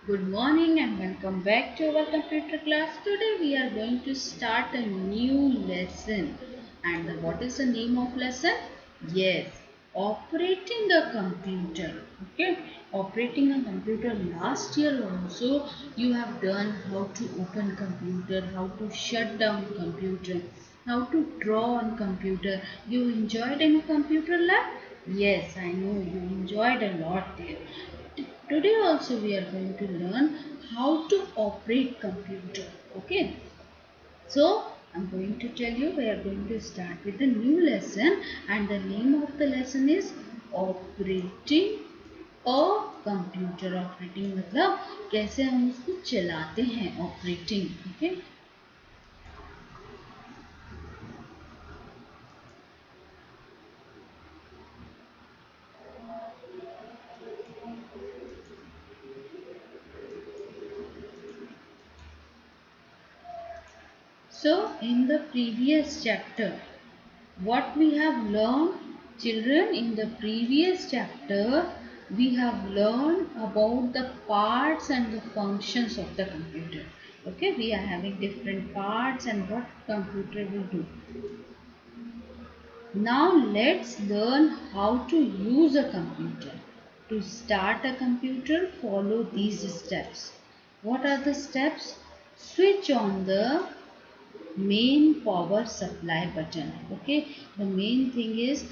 Good morning and welcome back to our computer class. Today we are going to start a new lesson. And what is the name of lesson? Yes, operating a computer. Okay, operating a computer. Last year also you have done how to open computer, how to shut down computer, how to draw on computer. You enjoyed in computer lab? Yes, I know you enjoyed a lot there. Today also we are going to learn how to operate computer. Okay. So I'm going to tell you we are going to start with a new lesson and the name of the lesson is operating a computer. Operating मतलब कैसे हम उसको चलाते हैं operating. Okay. So in the previous chapter what we have learned, children, in the previous chapter we have learned about the parts and the functions of the computer. Okay, we are having different parts and what computer will do. Now let's learn how to use a computer. To start a computer, follow these steps. What are the steps? Switch on the main power supply button. Okay, the main thing is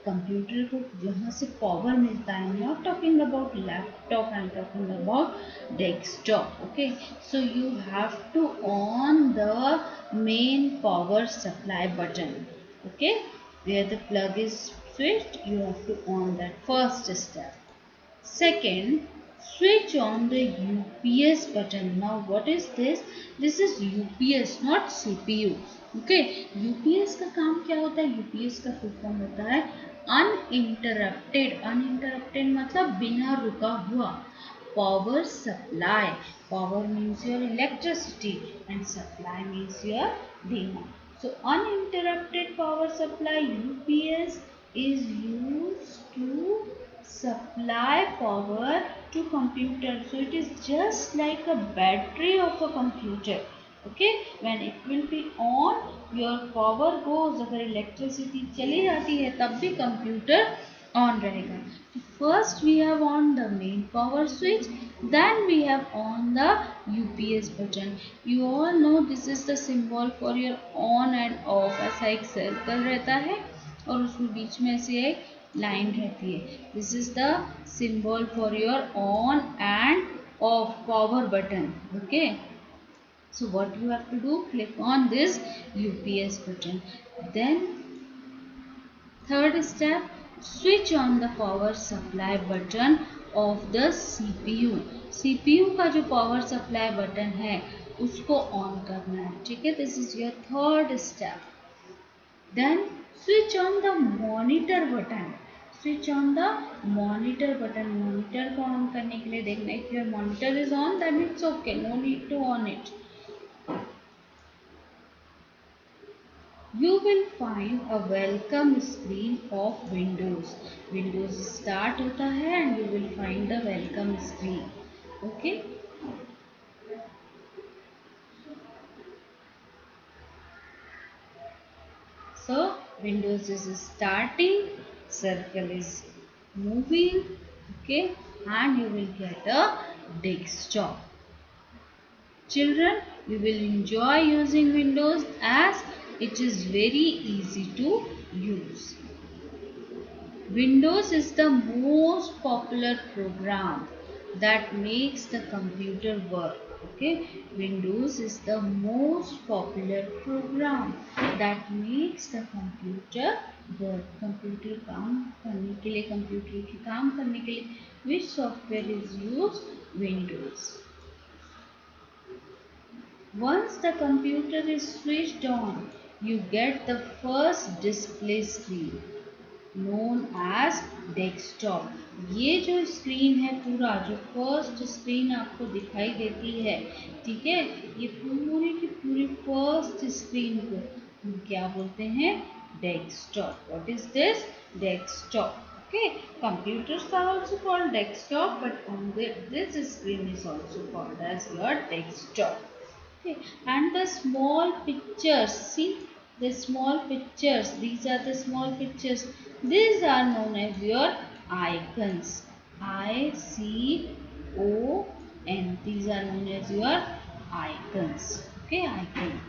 computer को जहाँ से power मिलता है. Not talking about laptop, I am talking about desktop. Okay, so you have to on the main power supply button. Okay, where the plug is switched, you have to on that first step. Second, switch on the UPS button. Now what is this? This is UPS, not CPU. Okay, UPS का काम क्या होता है? UPS का full form होता है uninterrupted. Uninterrupted मतलब बिना रुका हुआ. Power supply. Power means your electricity and supply means your demand. So uninterrupted power supply UPS is used to supply power to computer. So it is just like a battery of a computer. Okay, when it will be on, your power goes. अगर electricity चली जाती है तब भी computer on रहेगा. First we have on the main power switch, then we have on the UPS button. You all know this is the symbol for your on and off. ऐसा एक circle रहता है और उसमें बीच में से एक लाइन रहती है. This is the symbol for your on and off power button. Okay. So what you have to do, click on this UPS button. Then third step, switch on the power supply button of the CPU. CPU का जो power supply button है उसको on करना है. ठीक है, this is your third step. Then switch on the monitor button. Switch on the monitor button. Monitor को on करने के लिए देखना, if your monitor is on then it's okay, no need to on it. You will find a welcome screen of Windows. Windows start होता है and you will find the welcome screen. Okay. So Windows is starting, circle is moving. Okay, and you will get a desktop. Children, you will enjoy using Windows as it is very easy to use. Windows is the most popular program that makes the computer work. Okay, Windows is the most popular program that makes the computer work. Computer काम करने के लिए, computer के काम करने के लिए which software is used? Windows. Once the computer is switched on, you get the first display screen known as desktop. ये जो स्क्रीन है पूरा, जो फर्स्ट स्क्रीन आपको दिखाई देती है, ठीक है, ये पूरी की पूरी फर्स्ट स्क्रीन को हम क्या बोलते हैं? Desktop. What is this? Desktop. Okay, computers are also called desktop, but on this screen is also called as your desktop. Okay, and the small pictures, see the small pictures, these are the small pictures. These are known as your icons. I-C-O-N. These are known as your icons. Okay, icon.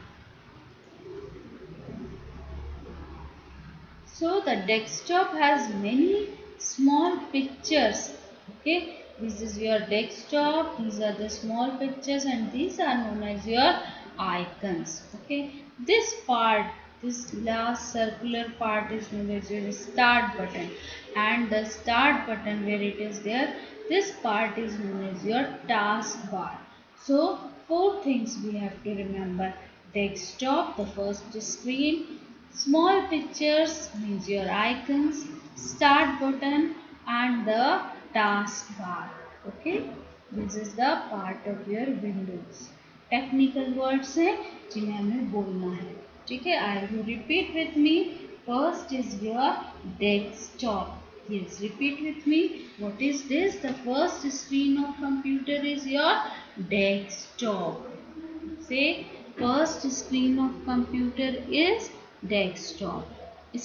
So the desktop has many small pictures. Okay, this is your desktop. These are the small pictures, and these are known as your icons. Okay, this part, this last circular part is known as your start button, and the start button where it is there, this part is known as your taskbar. So four things we have to remember: desktop, the first screen; small pictures means your icons; start button; and the taskbar. Okay, this is the part of your windows. Technical words हैं जिन्हें हमें बोलना है. ठीक है, I will repeat with me. First is your desktop. Yes, repeat with me. What is this? The first screen of computer is your desktop. Say, first screen of computer is desktop.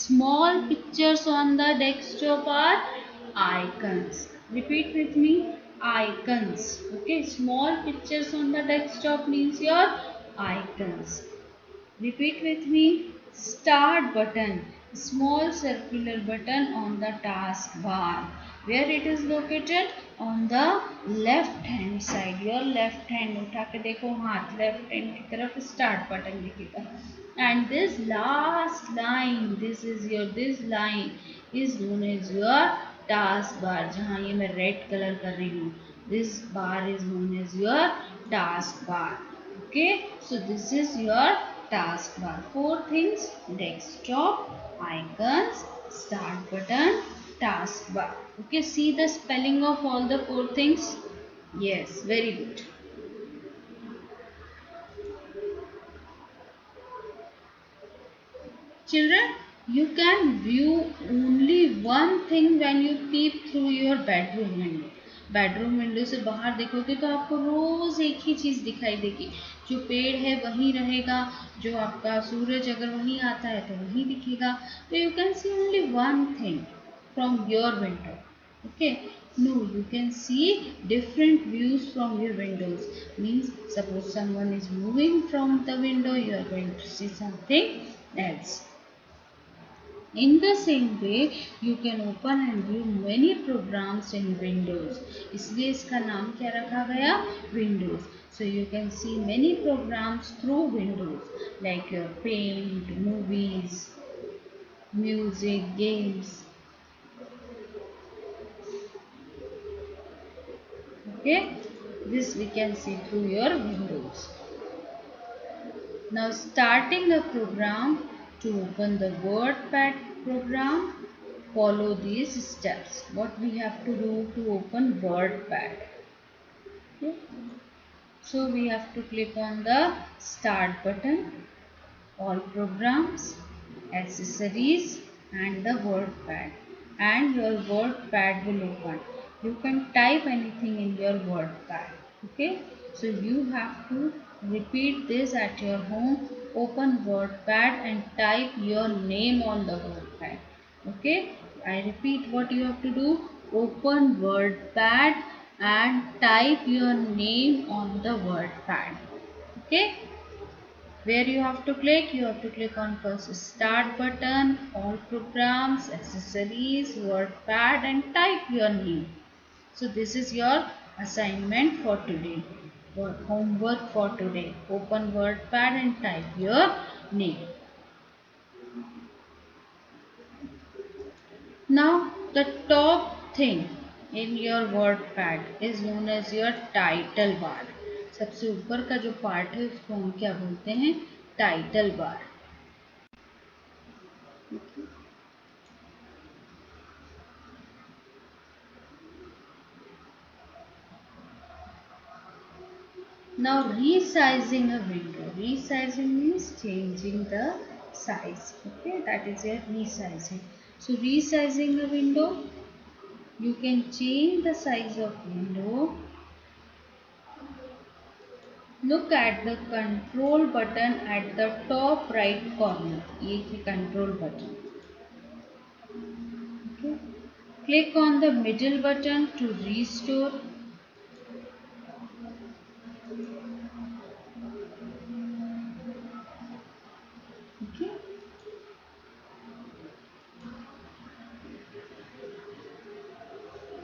Small pictures on the desktop are icons. Repeat with me. Icons. Okay, small pictures on the desktop means your icons. Repeat with me. Start button. Small circular button on the taskbar. Where it is located? On the left hand side. Your left hand. उठा के देखो हाथ. Left hand की तरफ start button दिखेगा. And this last line, this line is known as your taskbar. जहाँ ये मैं red color कर रही हूँ. This bar is known as your taskbar. Okay, so this is your taskbar. Four things: desktop, icons, start button, taskbar. Okay, see the spelling of all the four things. Yes, very good. Children, you can view only one thing when you peep through your bedroom window. Bedroom window से बाहर देखोगे तो आपको रोज एक ही चीज दिखाई देगी. जो पेड़ है वही रहेगा, जो आपका सूरज अगर वहीं आता है तो वहीं दिखेगा. तो you can see only one thing from your window. Okay, no, you can see different views from your windows. Means suppose someone is moving from the window, you are going to see something else. In the same way, you can open and view many programs in Windows. इसलिए इसका नाम क्या रखा गया? Windows. So you can see many programs through Windows, like your Paint, movies, music, games. Okay, this we can see through your Windows. Now starting a program. To open the WordPad program, follow these steps. What we have to do to open WordPad? Okay. So we have to click on the start button, all programs, accessories, and the WordPad, and your WordPad will open. You can type anything in your WordPad. Okay, so you have to repeat this at your home. Open WordPad and type your name on the WordPad. Okay, I repeat what you have to do. Open WordPad and type your name on the WordPad. Okay, where you have to click? You have to click on first start button, all programs, accessories, WordPad, and type your name. So this is your assignment for today, or homework for today. Open WordPad and type your name. Now the top thing in your WordPad is known as your title bar. सबसे ऊपर का जो part है उसको हम क्या बोलते हैं? Title bar. Now resizing a window. Resizing means changing the size. Okay, that is your resizing. So resizing a window. You can change the size of window. Look at the control button at the top right corner. ये है control button. Okay. Click on the middle button to restore. Okay.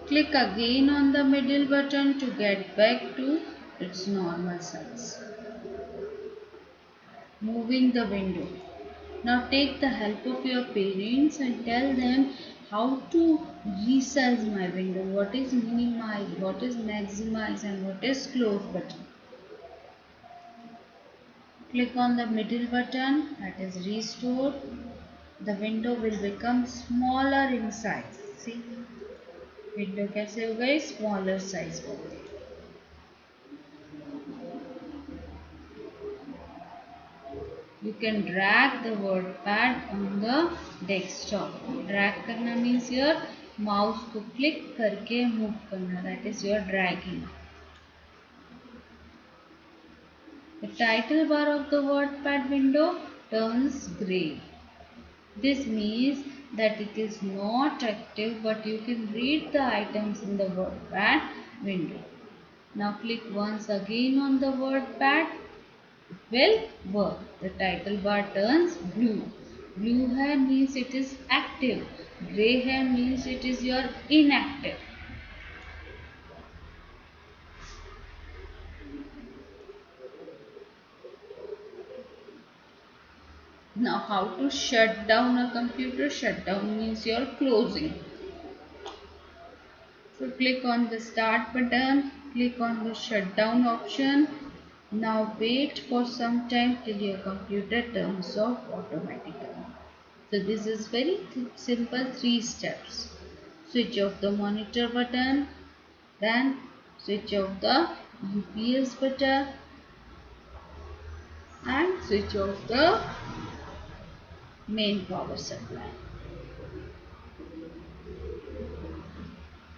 Click again on the middle button to get back to its normal size. Moving the window. Now take the help of your parents and tell them how to resize my window. What is minimize, what is maximize and what is close button. Click on the middle button, that is restore. The window will become smaller in size. See, window कैसे हो गई smaller size हो गई. You can drag the WordPad on the desktop. Drag करना means your mouse को click करके move करना. That is your dragging. The title bar of the WordPad window turns grey. This means that it is not active, but you can read the items in the WordPad window. Now click once again on the WordPad. Will work. The title bar turns blue. Blue here means it is active. Grey here means it is your inactive. Now how to shut down a computer? Shut down means you are closing. So click on the start button, click on the shutdown option. Now wait for some time till your computer turns off automatically. So this is very simple 3 steps. Switch off the monitor button, then switch off the UPS button and switch off the main power supply.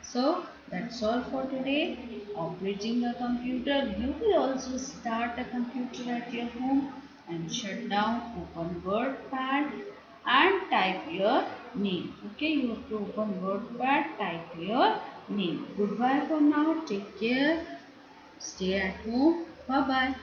So that's all for today. Operating a computer. You will also start a computer at your home and shut down, open WordPad and type your name. Okay, you have to open WordPad, type your name. Goodbye for now. Take care. Stay at home. Bye bye.